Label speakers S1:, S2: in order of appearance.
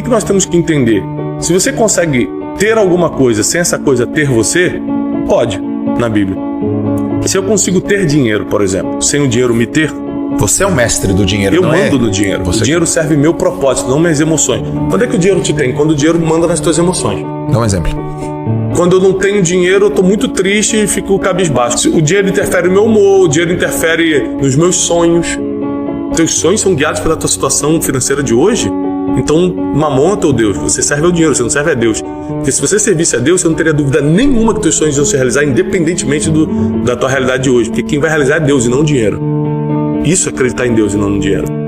S1: que nós temos que entender? Se você consegue ter alguma coisa sem essa coisa ter você, pode, na Bíblia. Se eu consigo ter dinheiro, por exemplo, sem o dinheiro me ter,
S2: você é o mestre do dinheiro,
S1: eu
S2: não é?
S1: mando no dinheiro.
S2: Você...
S1: O dinheiro serve meu propósito, não minhas emoções. Quando é que o dinheiro te tem? Quando o dinheiro manda nas tuas emoções.
S2: Dá um exemplo.
S1: Quando eu não tenho dinheiro, eu tô muito triste e fico cabisbaixo. O dinheiro interfere no meu humor, o dinheiro interfere nos meus sonhos. Teus sonhos são guiados pela tua situação financeira de hoje? Então, Mamon é teu Deus. Você serve ao dinheiro, você não serve a Deus. Porque se você servisse a Deus, você não teria dúvida nenhuma que teus sonhos iam se realizar, independentemente da tua realidade de hoje. Porque quem vai realizar é Deus e não o dinheiro. Isso é acreditar em Deus e não no dinheiro.